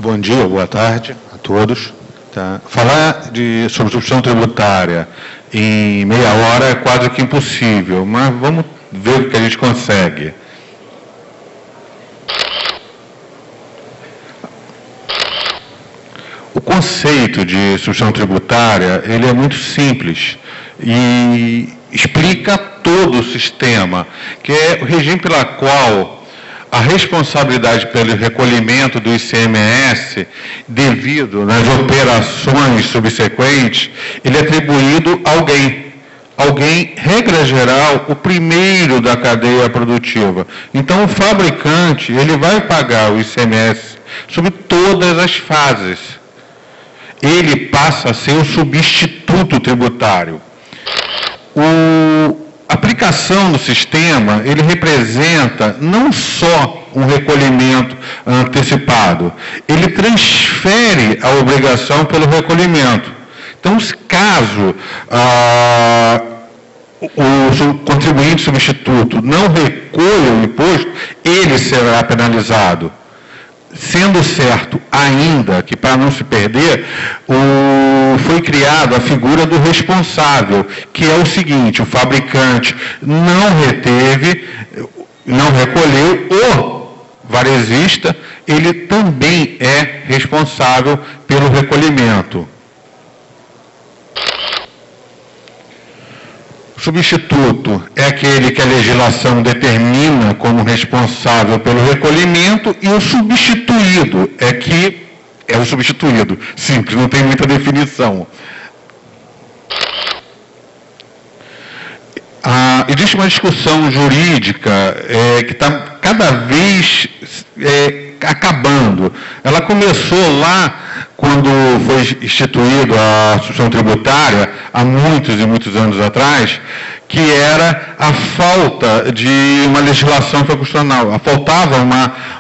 Bom dia, boa tarde a todos. Tá. Falar sobre substituição tributária em meia hora é quase que impossível, mas vamos ver o que a gente consegue. O conceito de substituição tributária, ele é muito simples e explica todo o sistema, que é o regime pela qual a responsabilidade pelo recolhimento do ICMS devido nas operações subsequentes, ele é atribuído a alguém. Alguém, regra geral, o primeiro da cadeia produtiva. Então, o fabricante, ele vai pagar o ICMS sobre todas as fases. Ele passa a ser o substituto tributário. A aplicação do sistema, ele representa não só um recolhimento antecipado, ele transfere a obrigação pelo recolhimento. Então, caso o contribuinte substituto não recolha o imposto, ele será penalizado. Sendo certo ainda que, para não se perder, foi criada a figura do responsável, que é o seguinte: o fabricante não reteve, não recolheu, o varejista, ele também é responsável pelo recolhimento. O substituto é aquele que a legislação determina como responsável pelo recolhimento, e o substituído é o substituído. Simples, não tem muita definição. Existe uma discussão jurídica que está cada vez acabando. Ela começou lá quando foi instituída a substituição tributária, há muitos e muitos anos atrás, que era a falta de uma legislação constitucional. Faltava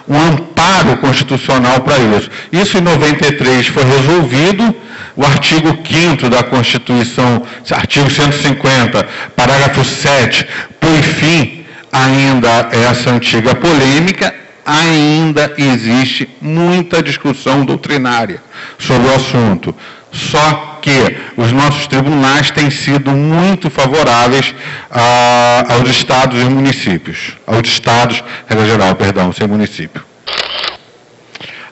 um amparo constitucional para isso. Isso em 93 foi resolvido. O artigo 5º da Constituição, artigo 150, parágrafo 7, põe fim ainda a essa antiga polêmica. Ainda existe muita discussão doutrinária sobre o assunto. Só que os nossos tribunais têm sido muito favoráveis aos estados e municípios. Aos estados, regra geral, perdão, sem município.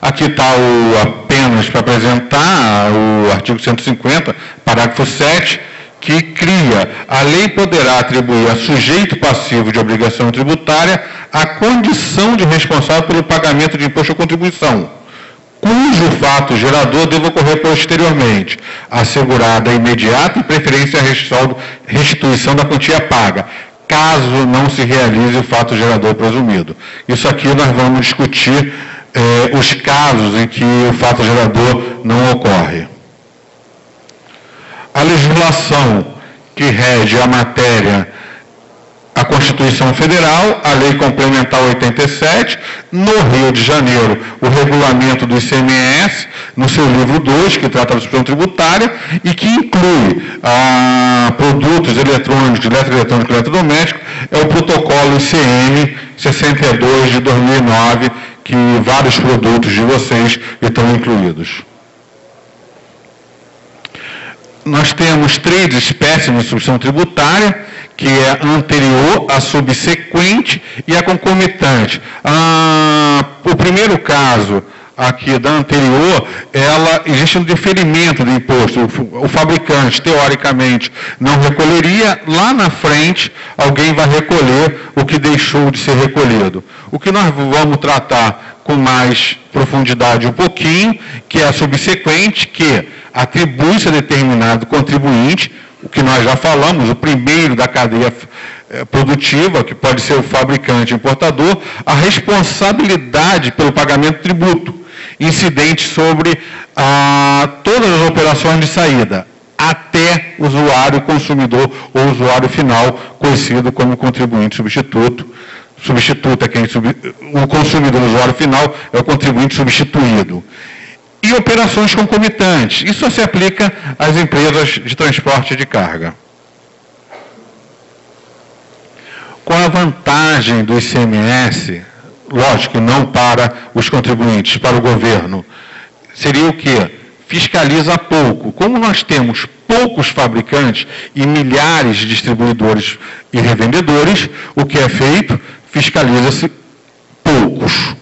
Aqui está apenas para apresentar o artigo 150, parágrafo 7, que cria: a lei poderá atribuir a sujeito passivo de obrigação tributária a condição de responsável pelo pagamento de imposto ou contribuição, cujo fato gerador deva ocorrer posteriormente, assegurada a imediata e preferência a restituição da quantia paga, caso não se realize o fato gerador presumido. Isso aqui nós vamos discutir os casos em que o fato gerador não ocorre. A legislação que rege a matéria, a Constituição Federal, a Lei Complementar 87, no Rio de Janeiro, o Regulamento do ICMS, no seu livro 2, que trata da substituição tributária, e que inclui produtos eletrônicos, eletroeletrônico e eletrodoméstico, é o protocolo ICM 62 de 2009, que vários produtos de vocês estão incluídos. Nós temos 3 espécies de substituição tributária, que é a anterior, a subsequente e a concomitante. O primeiro caso aqui da anterior, existe um deferimento do imposto. O fabricante, teoricamente, não recolheria. Lá na frente, alguém vai recolher o que deixou de ser recolhido. O que nós vamos tratar com mais profundidade um pouquinho, que é a subsequente, que atribui-se a determinado contribuinte, o que nós já falamos, o primeiro da cadeia produtiva, que pode ser o fabricante importador, a responsabilidade pelo pagamento de tributo incidente sobre todas as operações de saída, até usuário consumidor ou usuário final, conhecido como contribuinte substituto. Substituto é o consumidor, o usuário final, é o contribuinte substituído. E operações concomitantes. Isso só se aplica às empresas de transporte de carga. Qual a vantagem do ICMS? Lógico, não para os contribuintes, para o governo. seria o quê? Fiscaliza pouco. Como nós temos poucos fabricantes e milhares de distribuidores e revendedores, o que é feito? Fiscaliza-se poucos.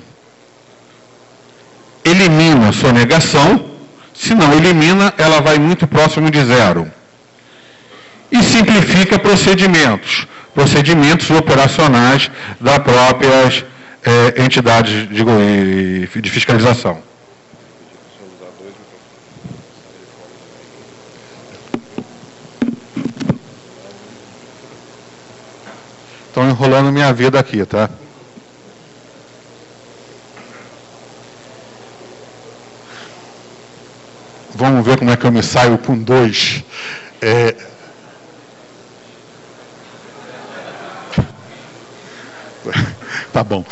Elimina sonegação, se não elimina, ela vai muito próximo de zero. E simplifica procedimentos operacionais das próprias entidades de fiscalização. Estão enrolando minha vida aqui, tá? Vamos ver como é que eu me saio com 2. Tá bom.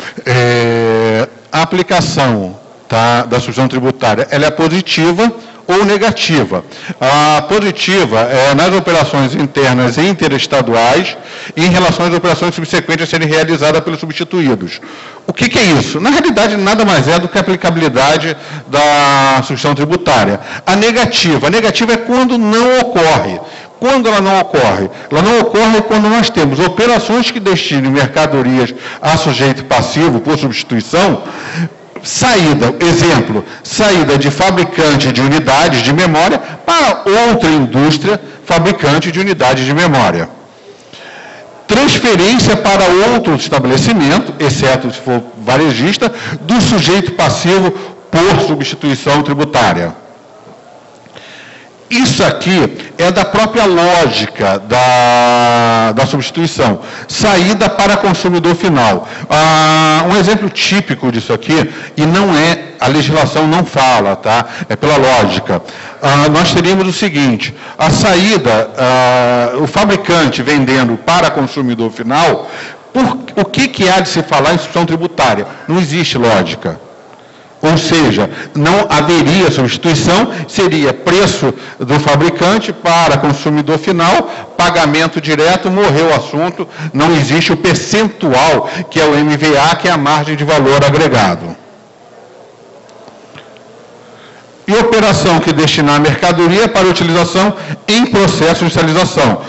A aplicação, tá, da substituição tributária, ela é positiva ou negativa. A positiva é nas operações internas e interestaduais e em relação às operações subsequentes a serem realizadas pelos substituídos. O que é isso? Na realidade, nada mais é do que a aplicabilidade da substituição tributária. A negativa é quando não ocorre. Quando ela não ocorre? Ela não ocorre quando nós temos operações que destinem mercadorias a sujeito passivo por substituição. Saída de fabricante de unidades de memória para outra indústria fabricante de unidades de memória. Transferência para outro estabelecimento, exceto se for varejista, do sujeito passivo por substituição tributária. Isso aqui é da própria lógica da substituição. Saída para consumidor final. Um exemplo típico disso aqui, e não é, a legislação não fala, tá? É pela lógica. Nós teríamos o seguinte, a saída, o fabricante vendendo para consumidor final, o que há de se falar em substituição tributária? Não existe lógica. Ou seja, não haveria substituição, seria preço do fabricante para consumidor final, pagamento direto, morreu o assunto, não existe o percentual, que é o MVA, que é a margem de valor agregado. E operação que destinar mercadoria para utilização em processo de industrialização.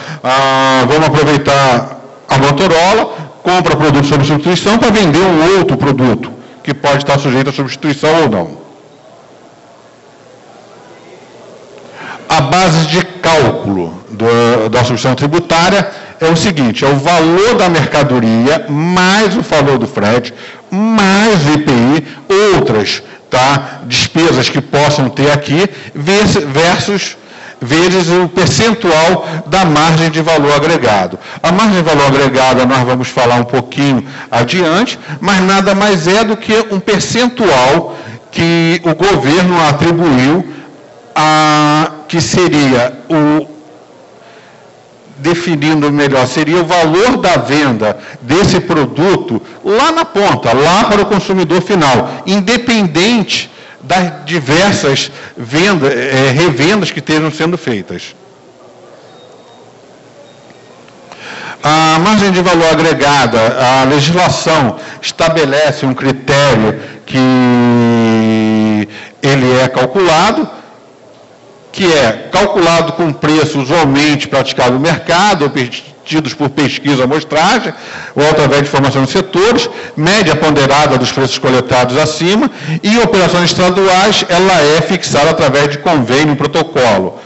Vamos aproveitar a Motorola, compra produto sob substituição para vender um outro produto, que pode estar sujeito à substituição ou não. A base de cálculo da substituição tributária é o seguinte, é o valor da mercadoria, mais o valor do frete, mais o IPI, outras, tá, despesas que possam ter aqui, vezes o percentual da margem de valor agregado. A margem de valor agregada nós vamos falar um pouquinho adiante, mas nada mais é do que um percentual que o governo atribuiu, que seria definindo melhor, seria o valor da venda desse produto lá na ponta, lá para o consumidor final, independente das diversas revendas que estejam sendo feitas. A margem de valor agregada, a legislação estabelece um critério que ele é calculado, que é calculado com preço usualmente praticado no mercado, obtidos por pesquisa amostragem, ou através de informação de setores, média ponderada dos preços coletados acima, e operações estaduais, ela é fixada através de convênio e protocolo.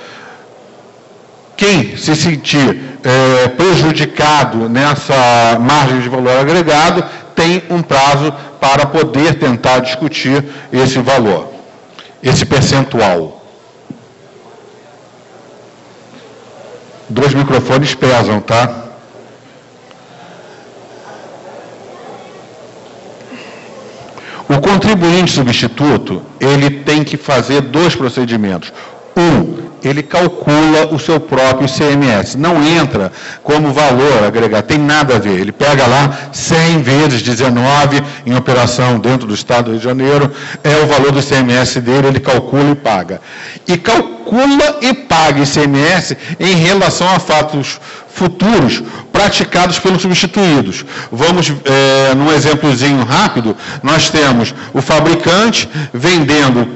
Quem se sentir prejudicado nessa margem de valor agregado, tem um prazo para poder tentar discutir esse valor, esse percentual. 2 microfones pesam, tá? O contribuinte substituto, ele tem que fazer 2 procedimentos. Ele calcula o seu próprio ICMS, não entra como valor agregado, tem nada a ver. Ele pega lá 100 vezes 19 em operação dentro do Estado do Rio de Janeiro, é o valor do ICMS dele, ele calcula e paga. E calcula e paga ICMS em relação a fatos futuros praticados pelos substituídos. Vamos, num exemplozinho rápido, nós temos o fabricante vendendo